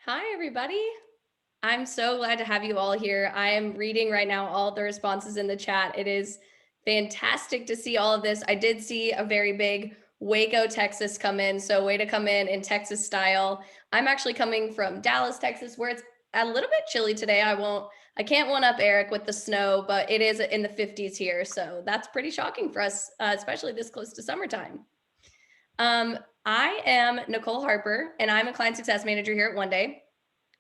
Hi, everybody. I'm so glad to have you all here. I am reading right now all the responses in the chat. It is fantastic to see all of this. I did see a very big Waco, Texas come in. So, way to come in Texas style. I'm actually coming from Dallas, Texas, where it's a little bit chilly today. I can't one up Eric with the snow, but it is in the 50s here. So, that's pretty shocking for us, especially this close to summertime. I am Nicole Harper, and I'm a client success manager here at OneDay.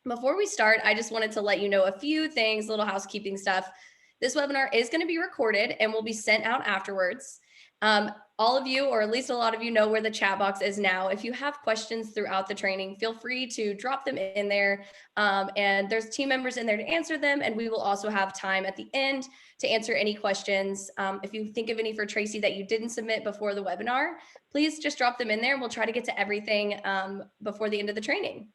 Before we start, I just wanted to let you know a few things, little housekeeping stuff. This webinar is going to be recorded and will be sent out afterwards. All of you, or at least a lot of you, know where the chat box is now. If you have questions throughout the training, feel free to drop them in there. And there's team members in there to answer them. And we will also have time at the end to answer any questions. If you think of any for Traci that you didn't submit before the webinar, please just drop them in there and we'll try to get to everything before the end of the training.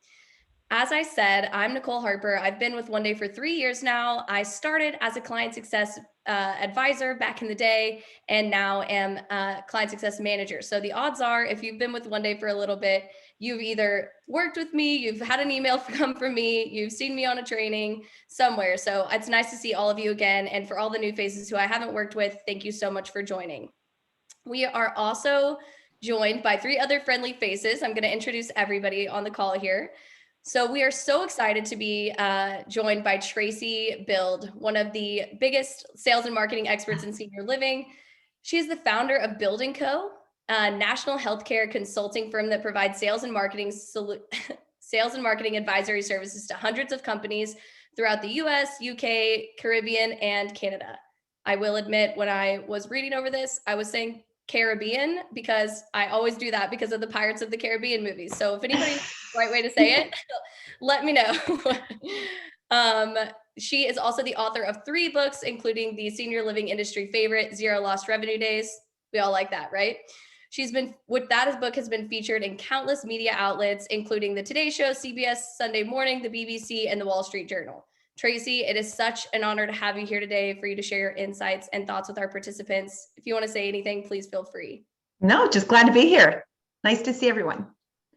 As I said, I'm Nicole Harper. I've been with OneDay for 3 years now. I started as a client success advisor back in the day, and now am a client success manager. So the odds are, if you've been with OneDay for a little bit, you've either worked with me, you've had an email come from me, you've seen me on a training somewhere. So it's nice to see all of you again. And for all the new faces who I haven't worked with, thank you so much for joining. We are also joined by 3 other friendly faces. I'm going to introduce everybody on the call here. So we are so excited to be joined by Traci Bild, one of the biggest sales and marketing experts in senior living. She is the founder of Bild Co, a national healthcare consulting firm that provides sales and marketing advisory services to hundreds of companies throughout the US, UK, Caribbean, and Canada. I will admit, when I was reading over this, I was saying Caribbean because I always do that because of the Pirates of the Caribbean movies. So if anybody knows the right way to say it, let me know. She is also the author of 3 books, including the senior living industry favorite, Zero Lost Revenue Days. We all like that, right? His book has been featured in countless media outlets, including the Today Show, CBS Sunday Morning, the BBC, and the Wall Street Journal. Traci, it is such an honor to have you here today for you to share your insights and thoughts with our participants. If you want to say anything, please feel free. No, just glad to be here. Nice to see everyone.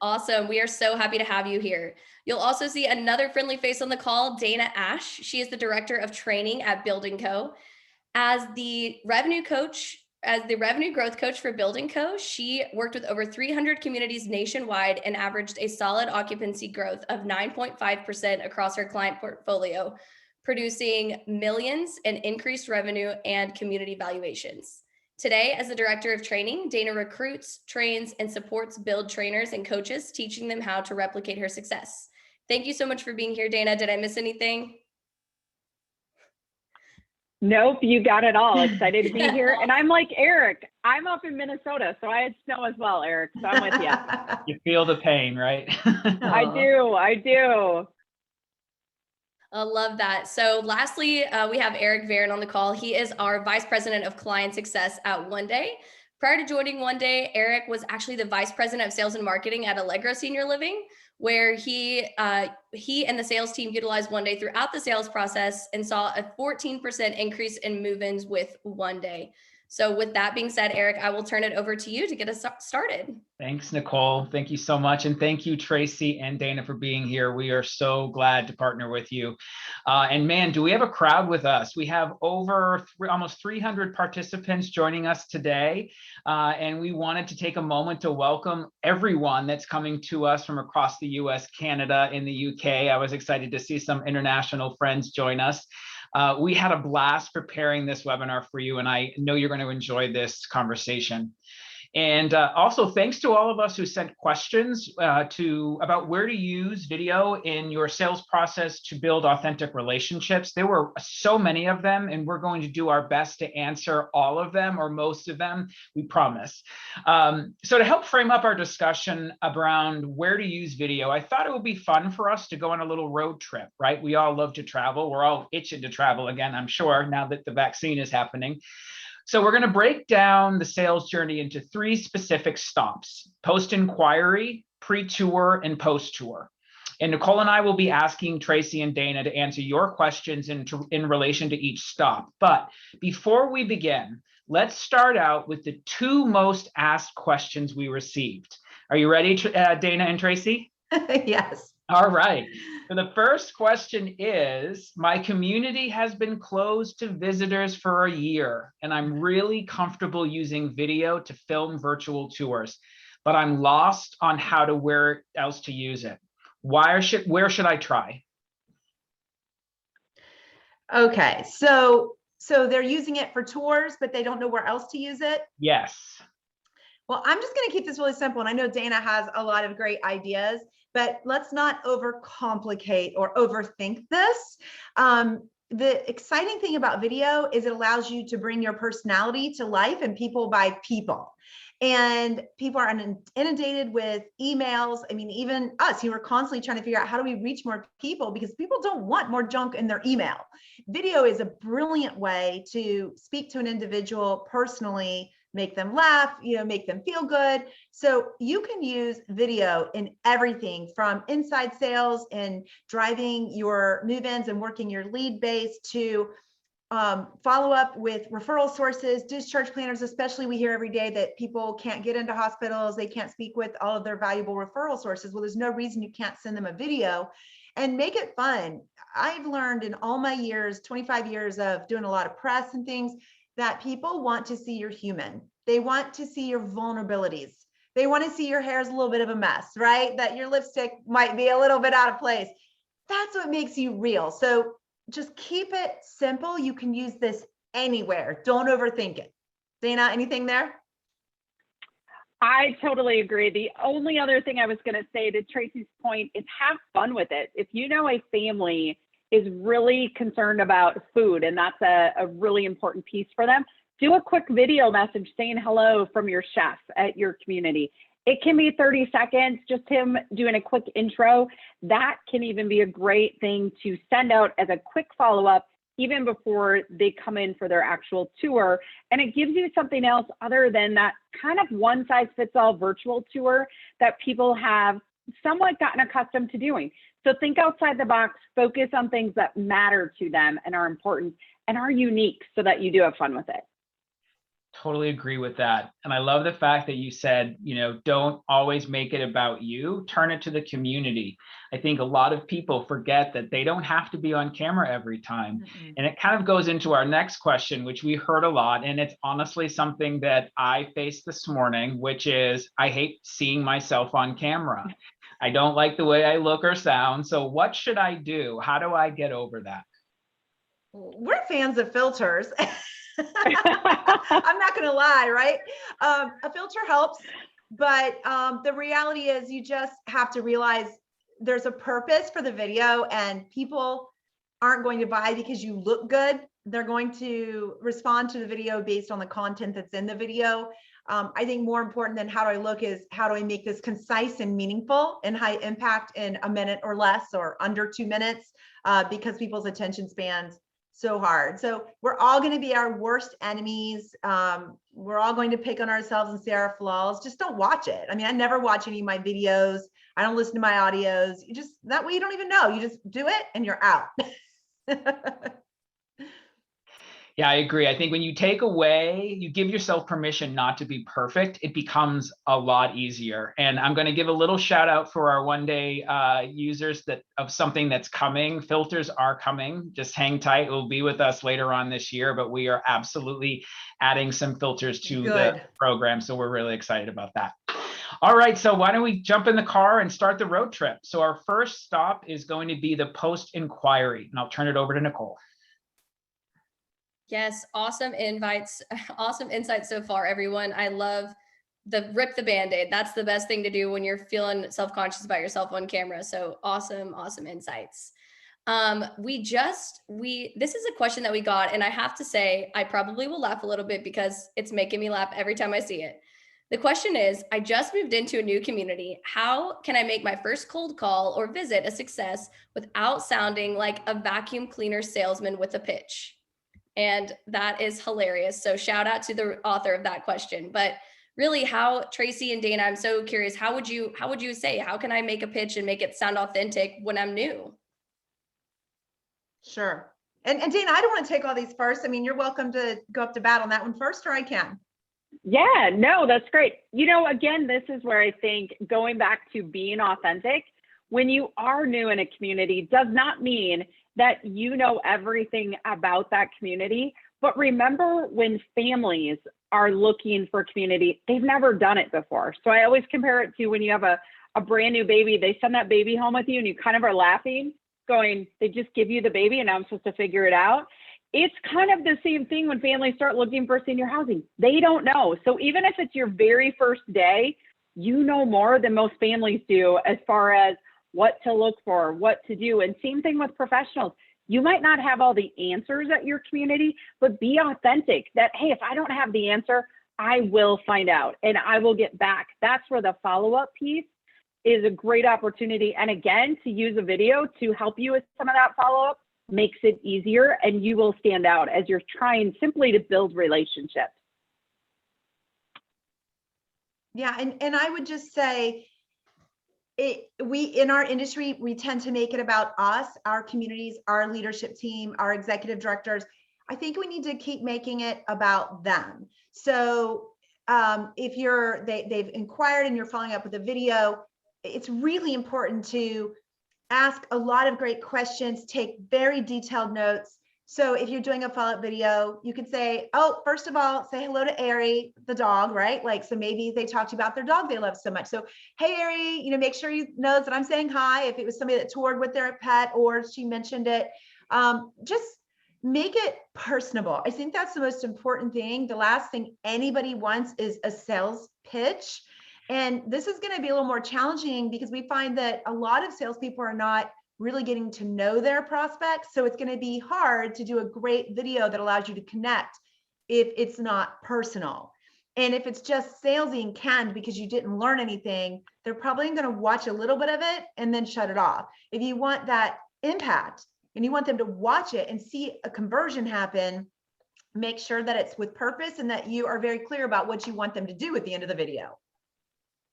Awesome. We are so happy to have you here. You'll also see another friendly face on the call, Dana Ash. She is the director of training at Bild Co. As the revenue growth coach for Bild Co, she worked with over 300 communities nationwide and averaged a solid occupancy growth of 9.5% across her client portfolio, producing millions in increased revenue and community valuations. Today, as the director of training, Dana recruits, trains, and supports Bild trainers and coaches, teaching them how to replicate her success. Thank you so much for being here, Dana. Did I miss anything? Nope, you got it all. Excited to be here. And I'm like Eric, I'm up in Minnesota, so I had snow as well, Eric. So I'm with you. You feel the pain, right? I do. I love that. So lastly, we have Eric Varon on the call. He is our Vice President of Client Success at OneDay. Prior to joining OneDay, Eric was actually the Vice President of Sales and Marketing at Allegro Senior Living, where he and the sales team utilized OneDay throughout the sales process and saw a 14% increase in move-ins with OneDay. So with that being said, Eric, I will turn it over to you to get us started. Thanks, Nicole. Thank you so much. And thank you, Traci and Dana, for being here. We are so glad to partner with you. And man, do we have a crowd with us? We have over almost 300 participants joining us today. And we wanted to take a moment to welcome everyone that's coming to us from across the US, Canada, and the UK. I was excited to see some international friends join us. We had a blast preparing this webinar for you, and I know you're going to enjoy this conversation. And also, thanks to all of us who sent questions about where to use video in your sales process to build authentic relationships. There were so many of them, and we're going to do our best to answer all of them or most of them, we promise. So to help frame up our discussion around where to use video, I thought it would be fun for us to go on a little road trip, right? We all love to travel. We're all itching to travel again, I'm sure, now that the vaccine is happening. So we're going to break down the sales journey into 3 specific stops: post-inquiry, pre-tour, and post-tour. And Nicole and I will be asking Traci and Dana to answer your questions in relation to each stop. But before we begin, let's start out with the 2 most asked questions we received. Are you ready, Dana and Traci? Yes. All right. So the first question is, my community has been closed to visitors for a year, and I'm really comfortable using video to film virtual tours, but I'm lost on how to where else to use it. Where should I try? Okay, so they're using it for tours, but they don't know where else to use it. Yes. Well, I'm just going to keep this really simple. And I know Dana has a lot of great ideas, but let's not overcomplicate or overthink this. The exciting thing about video is it allows you to bring your personality to life and people by people. And people are inundated with emails. I mean, even us, who are constantly trying to figure out how do we reach more people, because people don't want more junk in their email. Video is a brilliant way to speak to an individual personally, make them laugh, make them feel good. So you can use video in everything from inside sales and driving your move-ins and working your lead base to follow up with referral sources, discharge planners. Especially we hear every day that people can't get into hospitals, they can't speak with all of their valuable referral sources. Well, there's no reason you can't send them a video and make it fun. I've learned in all my years, 25 years of doing a lot of press and things, that people want to see you're human. They want to see your vulnerabilities. They want to see your hair is a little bit of a mess, right? That your lipstick might be a little bit out of place. That's what makes you real. So just keep it simple. You can use this anywhere. Don't overthink it. Dana, anything there? I totally agree. The only other thing I was going to say, to Traci's point, is have fun with it. If you know a family is really concerned about food and that's a really important piece for them, do a quick video message saying hello from your chef at your community. It can be 30 seconds, just him doing a quick intro. That can even be a great thing to send out as a quick follow-up, even before they come in for their actual tour. And it gives you something else other than that kind of one-size-fits-all virtual tour that people have somewhat gotten accustomed to doing. So think outside the box, focus on things that matter to them and are important and are unique so that you do have fun with it. Totally agree with that. And I love the fact that you said, don't always make it about you, turn it to the community. I think a lot of people forget that they don't have to be on camera every time. And it kind of goes into our next question, which we heard a lot. And it's honestly something that I faced this morning, which is I hate seeing myself on camera. I don't like the way I look or sound. So what should I do? How do I get over that? We're fans of filters. I'm not going to lie, right? A filter helps, but the reality is you just have to realize there's a purpose for the video, and people aren't going to buy because you look good. They're going to respond to the video based on the content that's in the video. I think more important than how do I look is how do I make this concise and meaningful and high impact in a minute or less or under 2 minutes, because people's attention spans so hard. So we're all going to be our worst enemies. We're all going to pick on ourselves and see our flaws. Just don't watch it. I mean, I never watch any of my videos. I don't listen to my audios. You just, that way you don't even know. You just do it and you're out. Yeah, I agree. I think when you take away, you give yourself permission not to be perfect, it becomes a lot easier. And I'm going to give a little shout out for our OneDay users of something that's coming. Filters are coming. Just hang tight. It will be with us later on this year, but we are absolutely adding some filters to the program. So we're really excited about that. All right, so why don't we jump in the car and start the road trip? So our first stop is going to be the post inquiry, and I'll turn it over to Nicole. Yes, awesome invites, awesome insights so far, everyone. I love the rip the Band-Aid. That's the best thing to do when you're feeling self-conscious about yourself on camera. So awesome insights. This is a question that we got, and I have to say, I probably will laugh a little bit because it's making me laugh every time I see it. The question is, I just moved into a new community. How can I make my first cold call or visit a success without sounding like a vacuum cleaner salesman with a pitch? And that is hilarious. So shout out to the author of that question. But really, how, Traci and Dana, I'm so curious, how would you say, how can I make a pitch and make it sound authentic when I'm new? Sure. And Dana, I don't want to take all these first. I mean, you're welcome to go up to bat on that one first, or I can. Yeah, no, that's great. Again, this is where I think going back to being authentic, when you are new in a community does not mean that you know everything about that community. But remember, when families are looking for community, they've never done it before. So I always compare it to when you have a brand new baby, they send that baby home with you and you kind of are laughing, going, they just give you the baby and I'm supposed to figure it out. It's kind of the same thing when families start looking for senior housing. They don't know. So even if it's your very first day, you know more than most families do as far as what to look for, what to do. And same thing with professionals. You might not have all the answers at your community, but be authentic that, hey, if I don't have the answer, I will find out and I will get back. That's where the follow-up piece is a great opportunity. And again, to use a video to help you with some of that follow-up makes it easier, and you will stand out as you're trying simply to build relationships. Yeah, and I would just say, we in our industry, we tend to make it about us, our communities, our leadership team, our executive directors. I think we need to keep making it about them. So if they've inquired and you're following up with a video, it's really important to ask a lot of great questions, take very detailed notes. So if you're doing a follow-up video, you could say, oh, first of all, say hello to Ari, the dog, right? Like, so maybe they talked about their dog they love so much. So, hey, Ari, make sure you know that I'm saying hi. If it was somebody that toured with their pet or she mentioned it, just make it personable. I think that's the most important thing. The last thing anybody wants is a sales pitch. And this is going to be a little more challenging because we find that a lot of salespeople are not really getting to know their prospects. So it's going to be hard to do a great video that allows you to connect if it's not personal. And if it's just salesy and canned because you didn't learn anything, they're probably going to watch a little bit of it and then shut it off. If you want that impact and you want them to watch it and see a conversion happen, make sure that it's with purpose and that you are very clear about what you want them to do at the end of the video.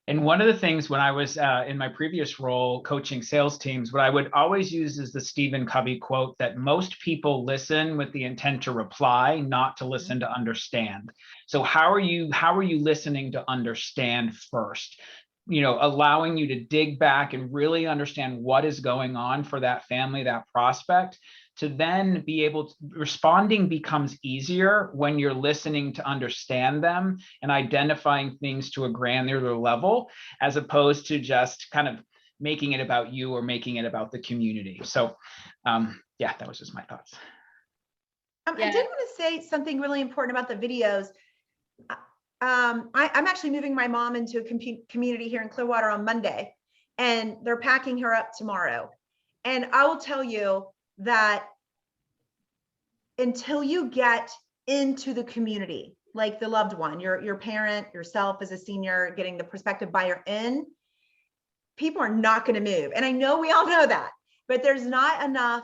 And one of the things when I was in my previous role coaching sales teams, what I would always use is the Stephen Covey quote that most people listen with the intent to reply, not to listen to understand. So how are you listening to understand first? Allowing you to dig back and really understand what is going on for that family, that prospect, to then be able to, responding becomes easier when you're listening to understand them and identifying things to a granular level, as opposed to just kind of making it about you or making it about the community. So yeah, that was just my thoughts. I did want to say something really important about the videos. I'm actually moving my mom into a community here in Clearwater on Monday, and they're packing her up tomorrow. And I will tell you that until you get into the community, like the loved one, your parent, yourself as a senior, getting the prospective buyer in, people are not going to move. And I know we all know that, but there's not enough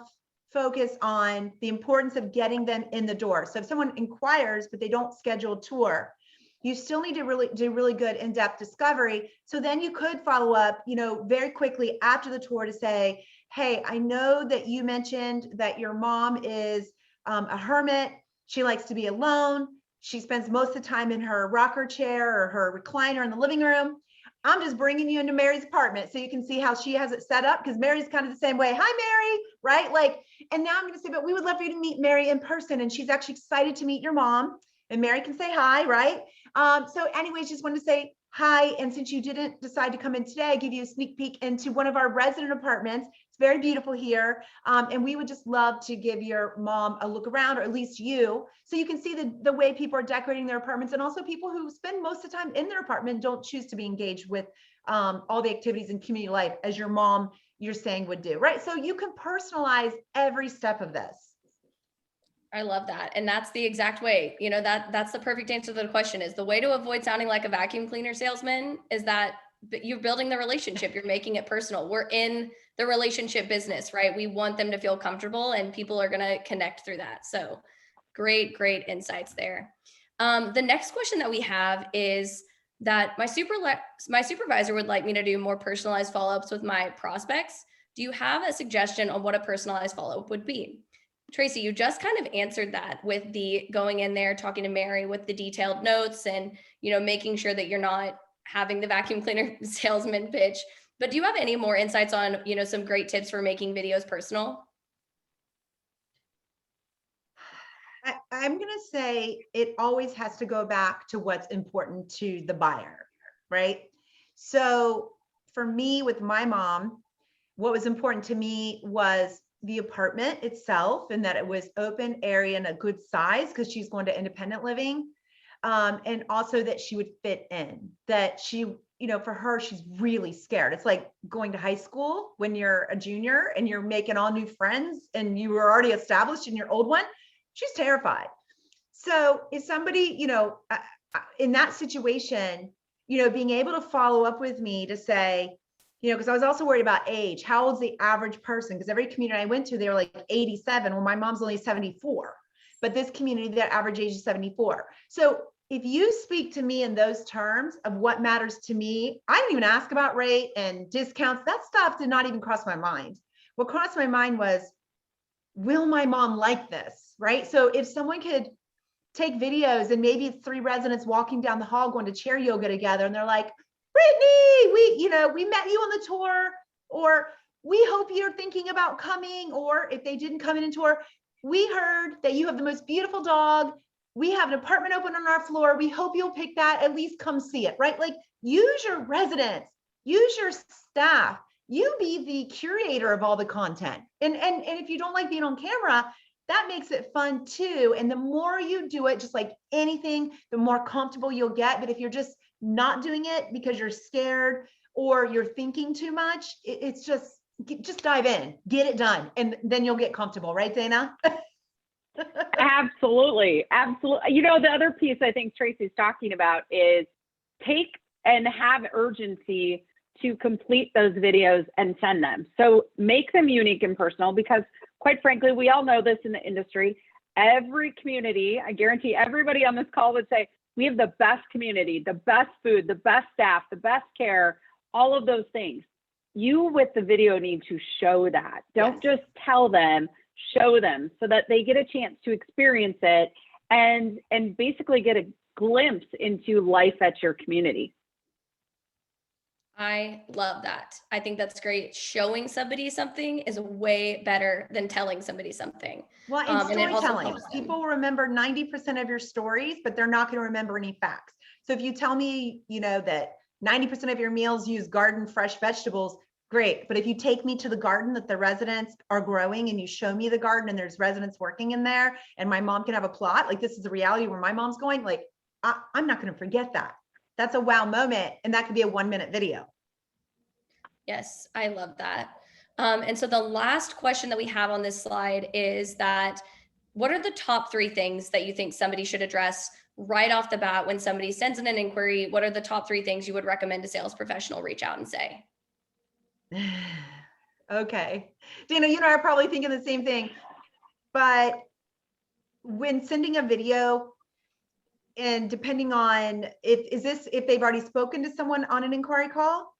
focus on the importance of getting them in the door. So if someone inquires, but they don't schedule a tour, you still need to really do really good in-depth discovery. So then you could follow up, very quickly after the tour to say, hey, I know that you mentioned that your mom is a hermit. She likes to be alone. She spends most of the time in her rocker chair or her recliner in the living room. I'm just bringing you into Mary's apartment so you can see how she has it set up, because Mary's kind of the same way. Hi, Mary, right? Like, and now I'm going to say, but we would love for you to meet Mary in person. And she's actually excited to meet your mom, and Mary can say hi, right? So anyways, just wanted to say hi. And since you didn't decide to come in today, I give you a sneak peek into one of our resident apartments. It's very beautiful here. And we would just love to give your mom a look around, or at least you, so you can see the way people are decorating their apartments. And also people who spend most of the time in their apartment don't choose to be engaged with all the activities in community life as your mom, you're saying, would do, right? So you can personalize every step of this. I love that. And that's the exact way, that's the perfect answer to the question. Is the way to avoid sounding like a vacuum cleaner salesman is that you're building the relationship, you're making it personal. We're in the relationship business, right? We want them to feel comfortable, and people are going to connect through that. So great insights there. The next question that we have is that my supervisor would like me to do more personalized follow-ups with my prospects. Do you have a suggestion on what a personalized follow-up would be? Traci, you just kind of answered that with the going in there, talking to Mary with the detailed notes and, making sure that you're not having the vacuum cleaner salesman pitch. But do you have any more insights on, some great tips for making videos personal? I'm going to say it always has to go back to what's important to the buyer, right? So for me, with my mom, what was important to me was the apartment itself and that it was open area and a good size because she's going to independent living. And also that she would fit in, that she, for her, she's really scared. It's like going to high school when you're a junior and you're making all new friends and you were already established in your old one. She's terrified. So if somebody, in that situation, being able to follow up with me to say, because I was also worried about age. How old's the average person? Because every community I went to, they were like 87. Well, my mom's only 74. But this community, their average age is 74. So if you speak to me in those terms of what matters to me, I didn't even ask about rate and discounts. That stuff did not even cross my mind. What crossed my mind was, will my mom like this, right? So if someone could take videos and maybe it's 3 residents walking down the hall going to chair yoga together and they're like, Brittany, we met you on the tour, or we hope you're thinking about coming, or if they didn't come in and tour, we heard that you have the most beautiful dog. We have an apartment open on our floor. We hope you'll pick that, at least come see it, right? Like use your residents, use your staff, you be the curator of all the content. And if you don't like being on camera, that makes it fun too. And the more you do it, just like anything, the more comfortable you'll get. But if you're just not doing it because you're scared or you're thinking too much, it's just dive in, get it done, and then you'll get comfortable, right, Dana? Absolutely. Absolutely. The other piece I think Traci's talking about is take and have urgency to complete those videos and send them. So make them unique and personal, because quite frankly, we all know this in the industry. Every community, I guarantee everybody on this call would say, we have the best community, the best food, the best staff, the best care, all of those things. You with the video need to show that. Don't just tell them, show them so that they get a chance to experience it and basically get a glimpse into life at your community. I love that. I think that's great. Showing somebody something is way better than telling somebody something. Well, and it storytelling. People remember 90% of your stories, but they're not going to remember any facts. So if you tell me, that 90% of your meals use garden fresh vegetables, great. But if you take me to the garden that the residents are growing and you show me the garden and there's residents working in there and my mom can have a plot, like this is the reality where my mom's going, like, I'm not going to forget that. That's a wow moment. And that could be a 1-minute video. Yes, I love that. And so the last question that we have on this slide is that, what are the top 3 things that you think somebody should address right off the bat when somebody sends in an inquiry? What are the top 3 things you would recommend a sales professional reach out and say? Okay. Dana, you and I are probably thinking the same thing, but when sending a video, and depending on if they've already spoken to someone on an inquiry call?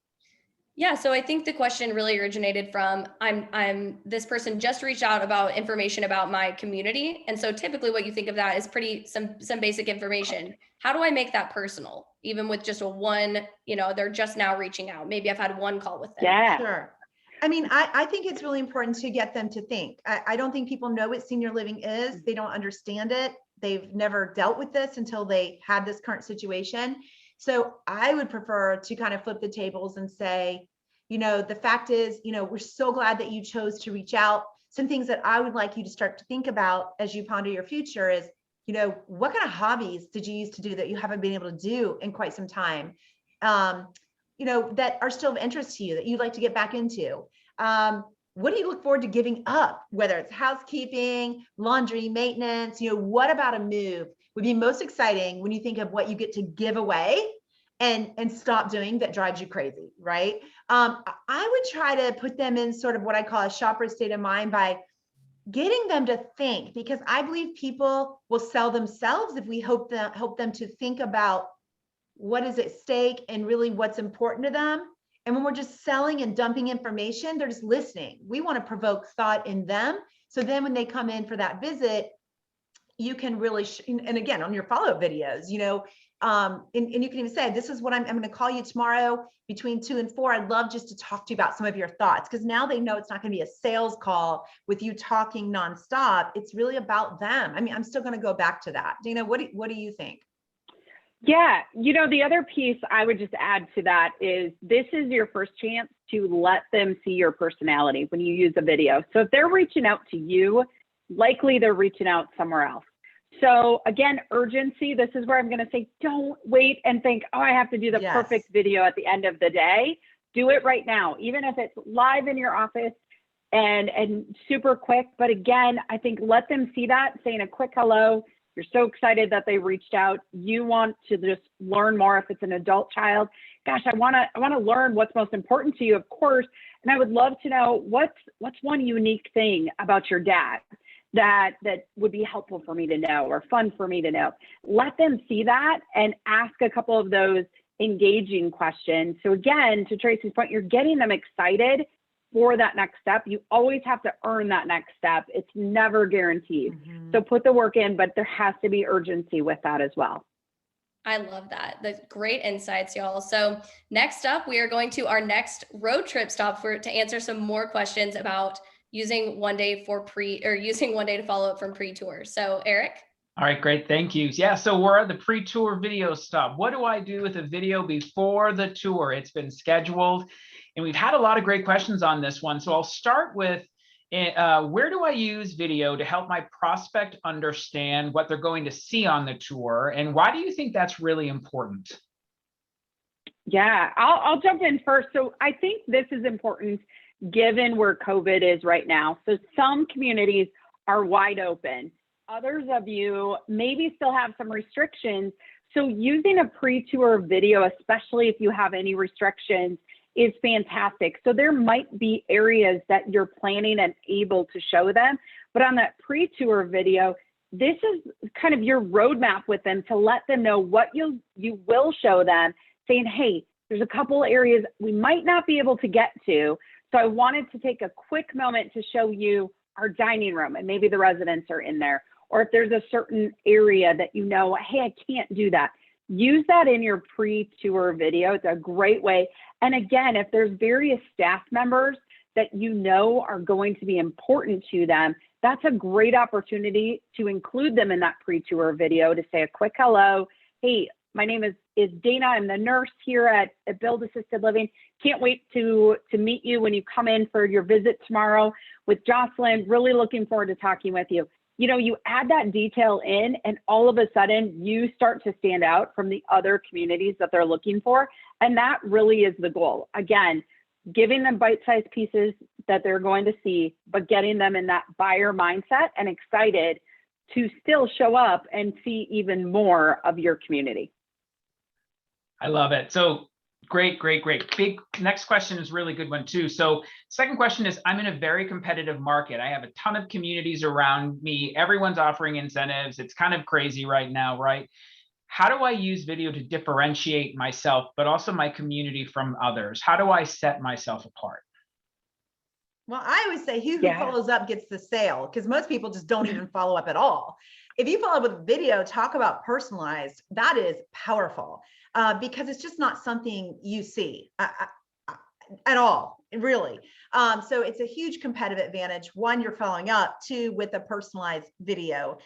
Yeah, so I think the question really originated from, I'm this person just reached out about information about my community. And so typically what you think of that is some basic information. How do I make that personal? Even with just they're just now reaching out. Maybe I've had 1 call with them. Yeah. Sure. I mean, I think it's really important to get them to think. I don't think people know what senior living is. They don't understand it. They've never dealt with this until they had this current situation. So I would prefer to kind of flip the tables and say, the fact is, we're so glad that you chose to reach out. Some things that I would like you to start to think about as you ponder your future is, what kind of hobbies did you used to do that you haven't been able to do in quite some time? That are still of interest to you that you'd like to get back into. What do you look forward to giving up, whether it's housekeeping, laundry, maintenance? What about a move would be most exciting when you think of what you get to give away and stop doing that drives you crazy, right? I would try to put them in sort of what I call a shopper state of mind by getting them to think, because I believe people will sell themselves if we help them to think about what is at stake and really what's important to them. And when we're just selling and dumping information, they're just listening. We want to provoke thought in them. So then when they come in for that visit, you can really, and again, on your follow-up videos, And you can even say, this is what I'm going to call you tomorrow between 2 and 4. I'd love just to talk to you about some of your thoughts, because now they know it's not going to be a sales call with you talking nonstop. It's really about them. I mean, I'm still going to go back to that. Dana, what do you think? Yeah, the other piece I would just add to that is this is your first chance to let them see your personality when you use a video. So if they're reaching out to you, likely they're reaching out somewhere else. So again, urgency, this is where I'm going to say, don't wait and think, oh, I have to do the perfect video at the end of the day. Do it right now, even if it's live in your office and super quick. But again, I think let them see that, saying a quick hello. You're so excited that they reached out. You want to just learn more if it's an adult child. Gosh, I want to learn what's most important to you, of course. And I would love to know what's one unique thing about your dad that would be helpful for me to know or fun for me to know. Let them see that and ask a couple of those engaging questions. So again, to Traci's point, you're getting them excited for that next step. You always have to earn that next step. It's never guaranteed. So put the work in, but there has to be urgency with that as well. I love that. That's great insights, y'all. So next up, we are going to our next road trip stop to answer some more questions about using OneDay using OneDay to follow up from pre-tour. So Eric. All right, great. Thank you. Yeah, so we're at the pre-tour video stop. What do I do with a video before the tour? It's been scheduled, and we've had a lot of great questions on this one. So I'll start with where do I use video to help my prospect understand what they're going to see on the tour, and why do you think that's really important? Yeah, I'll jump in first. So I think this is important given where COVID is right now. So some communities are wide open. Others of you maybe still have some restrictions. So using a pre-tour video, especially if you have any restrictions, is fantastic. So there might be areas that you're planning and able to show them, but on that pre-tour video, this is kind of your roadmap with them to let them know what you will show them, saying, hey, there's a couple areas we might not be able to get to. So I wanted to take a quick moment to show you our dining room, and maybe the residents are in there. Or if there's a certain area that you know, hey, I can't do that. Use that in your pre-tour video. It's a great way. And again, if there's various staff members that you know are going to be important to them, that's a great opportunity to include them in that pre-tour video to say a quick hello. Hey, my name is Dana. I'm the nurse here at Bild Assisted Living. Can't wait to meet you when you come in for your visit tomorrow with Jocelyn. Really looking forward to talking with you. You add that detail in, and all of a sudden you start to stand out from the other communities that they're looking for. And that really is the goal. Again, giving them bite-sized pieces that they're going to see, but getting them in that buyer mindset and excited to still show up and see even more of your community. I love it. So great. Big next question is a really good one too. So second question is, I'm in a very competitive market. I have a ton of communities around me. Everyone's offering incentives. It's kind of crazy right now, right? How do I use video to differentiate myself, but also my community from others? How do I set myself apart? Well, I always say who follows up gets the sale, because most people just don't even follow up at all. If you follow up with video, talk about personalized, that is powerful, because it's just not something you see at all, really. So it's a huge competitive advantage. One, you're following up. Two, with a personalized video.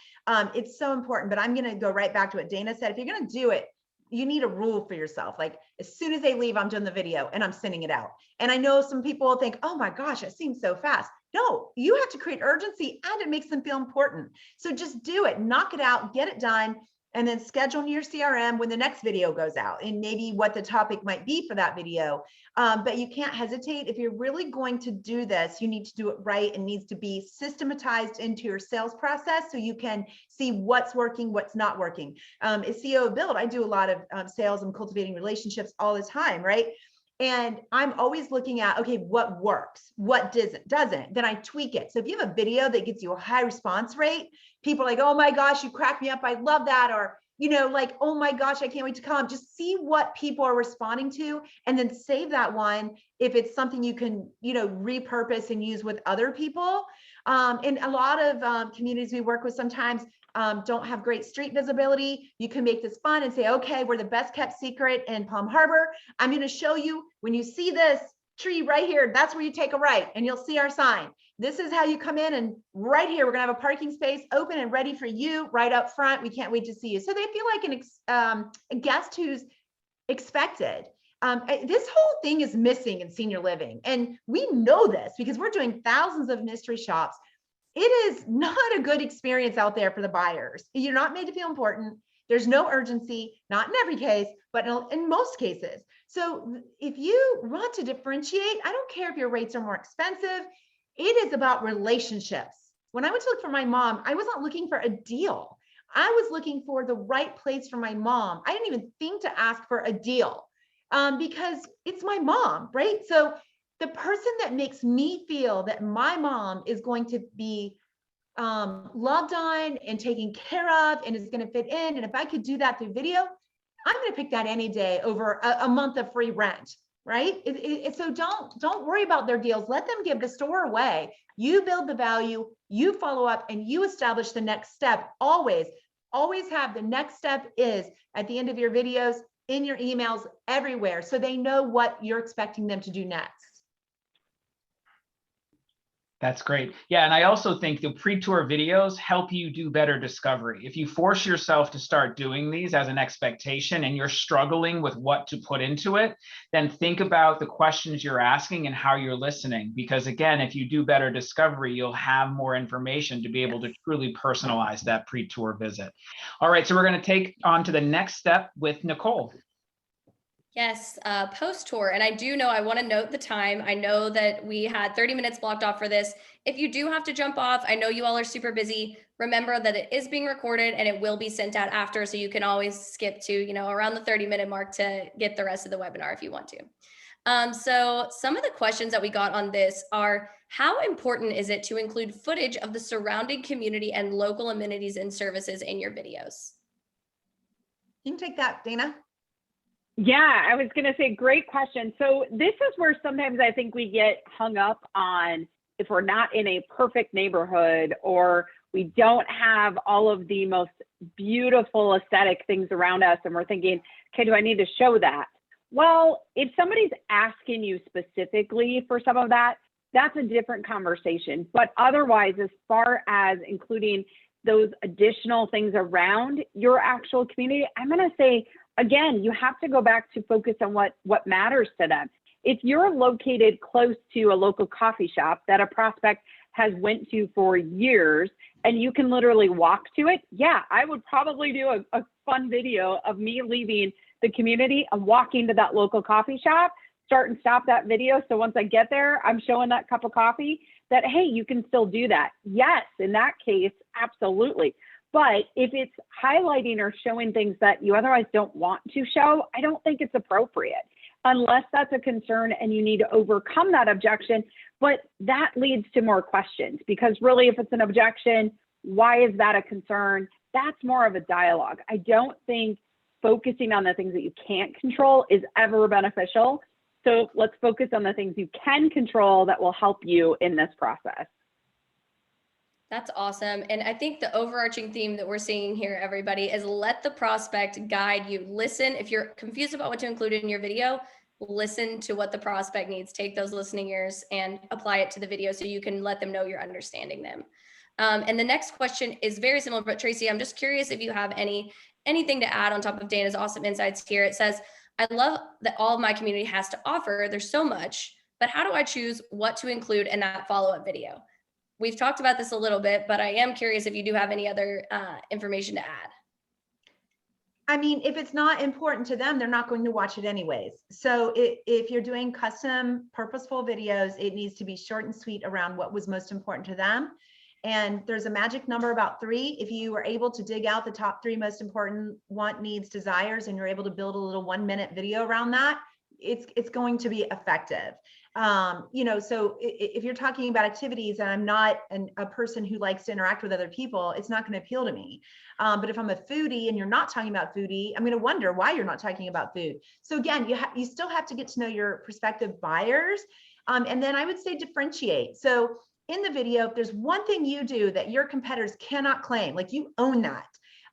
It's so important, but I'm going to go right back to what Dana said. If you're going to do it, you need a rule for yourself. Like, as soon as they leave, I'm doing the video and I'm sending it out. And I know some people think, oh my gosh, it seems so fast. No, you have to create urgency, and it makes them feel important. So just do it, knock it out, get it done, and then schedule in your CRM when the next video goes out and maybe what the topic might be for that video. But you can't hesitate. If you're really going to do this, you need to do it right. It needs to be systematized into your sales process so you can see what's working, what's not working. As CEO of Bild, I do a lot of sales and cultivating relationships all the time, right? And I'm always looking at, okay, what works, what doesn't, then I tweak it. So if you have a video that gets you a high response rate, people are like, oh my gosh, you cracked me up, I love that. Or like, oh my gosh, I can't wait to come. Just see what people are responding to, and then save that one if it's something you can, repurpose and use with other people. And a lot of communities we work with sometimes don't have great street visibility. You can make this fun and say, okay, we're the best kept secret in Palm Harbor. I'm going to show you, when you see this tree right here, that's where you take a right and you'll see our sign. This is how you come in, and right here, we're gonna have a parking space open and ready for you right up front. We can't wait to see you. So they feel like a guest who's expected. This whole thing is missing in senior living. And we know this because we're doing thousands of mystery shops. It is not a good experience out there for the buyers. You're not made to feel important. There's no urgency, not in every case, but in most cases. So if you want to differentiate, I don't care if your rates are more expensive. It is about relationships. When I went to look for my mom, I wasn't looking for a deal. I was looking for the right place for my mom. I didn't even think to ask for a deal because it's my mom, right? So the person that makes me feel that my mom is going to be loved on and taken care of and is going to fit in, and if I could do that through video, I'm going to pick that any day over a month of free rent, right? So don't worry about their deals. Let them give the store away. You build the value, you follow up, and you establish the next step. Always have the next step is at the end of your videos, in your emails, everywhere, so they know what you're expecting them to do next. That's great. Yeah, and I also think the pre-tour videos help you do better discovery. If you force yourself to start doing these as an expectation and you're struggling with what to put into it, then think about the questions you're asking and how you're listening. Because again, if you do better discovery, you'll have more information to be able to truly personalize that pre-tour visit. All right, so we're going to take on to the next step with Nicole. Yes, post-tour. And I do know, I want to note the time. I know that we had 30 minutes blocked off for this. If you do have to jump off, I know you all are super busy. Remember that it is being recorded and it will be sent out after. So you can always skip to, around the 30-minute mark to get the rest of the webinar if you want to. So some of the questions that we got on this are, how important is it to include footage of the surrounding community and local amenities and services in your videos? You can take that, Dana. Yeah, I was going to say, great question. So this is where sometimes I think we get hung up on if we're not in a perfect neighborhood or we don't have all of the most beautiful aesthetic things around us and we're thinking, okay, do I need to show that? Well, if somebody's asking you specifically for some of that, that's a different conversation. But otherwise, as far as including those additional things around your actual community, I'm going to say, again, you have to go back to focus on what matters to them. If you're located close to a local coffee shop that a prospect has went to for years and you can literally walk to it, yeah, I would probably do a fun video of me leaving the community and walking to that local coffee shop, start and stop that video. So once I get there, I'm showing that cup of coffee that, hey, you can still do that. Yes, in that case, absolutely. But if it's highlighting or showing things that you otherwise don't want to show, I don't think it's appropriate unless that's a concern and you need to overcome that objection. But that leads to more questions because really, if it's an objection, why is that a concern? That's more of a dialogue. I don't think focusing on the things that you can't control is ever beneficial. So let's focus on the things you can control that will help you in this process. That's awesome. And I think the overarching theme that we're seeing here, everybody, is let the prospect guide you. Listen, if you're confused about what to include in your video, listen to what the prospect needs. Take those listening ears and apply it to the video so you can let them know you're understanding them. And the next question is very similar, but Traci, I'm just curious if you have anything to add on top of Dana's awesome insights here. It says, I love that all of my community has to offer. There's so much, but how do I choose what to include in that follow-up video? We've talked about this a little bit, but I am curious if you do have any other information to add. I mean, if it's not important to them, they're not going to watch it anyways. So if you're doing custom purposeful videos, it needs to be short and sweet around what was most important to them. And there's a magic number about 3. If you were able to dig out the top 3 most important want, needs, desires, and you're able to build a little 1-minute video around that, it's going to be effective. So if you're talking about activities and I'm not a person who likes to interact with other people, it's not going to appeal to me. But if I'm a foodie and you're not talking about foodie, I'm going to wonder why you're not talking about food. So again, you still have to get to know your prospective buyers. And then I would say differentiate. So in the video, if there's one thing you do that your competitors cannot claim, like you own that.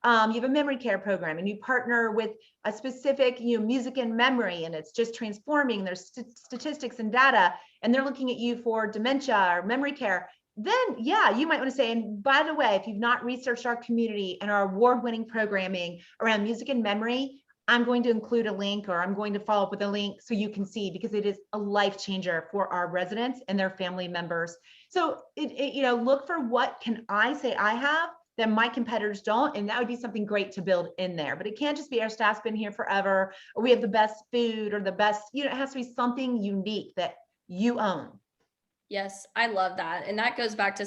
You have a memory care program and you partner with a specific music and memory, and it's just transforming their statistics and data, and they're looking at you for dementia or memory care, then yeah, you might want to say, and by the way, if you've not researched our community and our award-winning programming around music and memory, I'm going to include a link, or I'm going to follow up with a link so you can see, because it is a life changer for our residents and their family members. So look for what can I say I have that my competitors don't, and that would be something great to build in there. But it can't just be our staff's been here forever, or we have the best food, or the best, it has to be something unique that you own. Yes, I love that. And that goes back to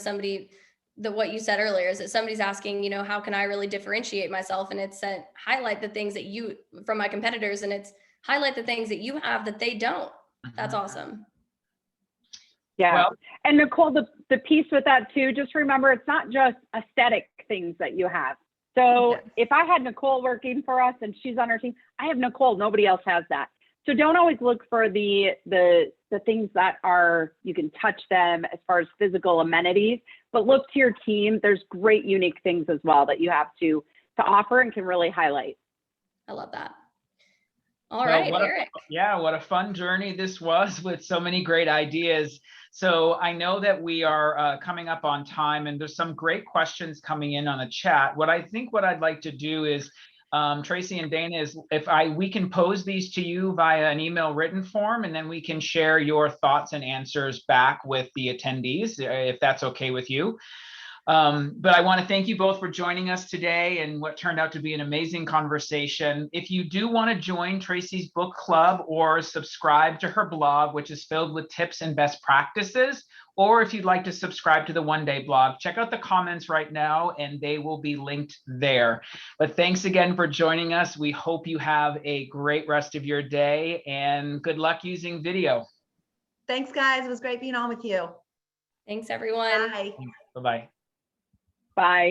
what you said earlier, is that somebody's asking, how can I really differentiate myself? And it's said, highlight the things that you, from my competitors, and it's highlight the things that you have that they don't. That's awesome. Yeah. Well, and Nicole, the piece with that too, just remember, it's not just aesthetic things that you have. So Yes. if I had Nicole working for us and she's on our team, I have Nicole, nobody else has that. So don't always look for the things that are, you can touch them as far as physical amenities, but look to your team. There's great unique things as well that you have to offer and can really highlight. I love that. All right, Eric. What a fun journey this was, with so many great ideas. So I know that we are coming up on time, and there's some great questions coming in on the chat. What I'd like to do is, Traci and Dana, is we can pose these to you via an email written form, and then we can share your thoughts and answers back with the attendees, if that's okay with you. But I want to thank you both for joining us today, and what turned out to be an amazing conversation. If you do want to join Traci's book club or subscribe to her blog, which is filled with tips and best practices, or if you'd like to subscribe to the OneDay blog, check out the comments right now and they will be linked there. But thanks again for joining us. We hope you have a great rest of your day, and good luck using video. Thanks, guys. It was great being on with you. Thanks, everyone. Bye. Bye-bye. Bye.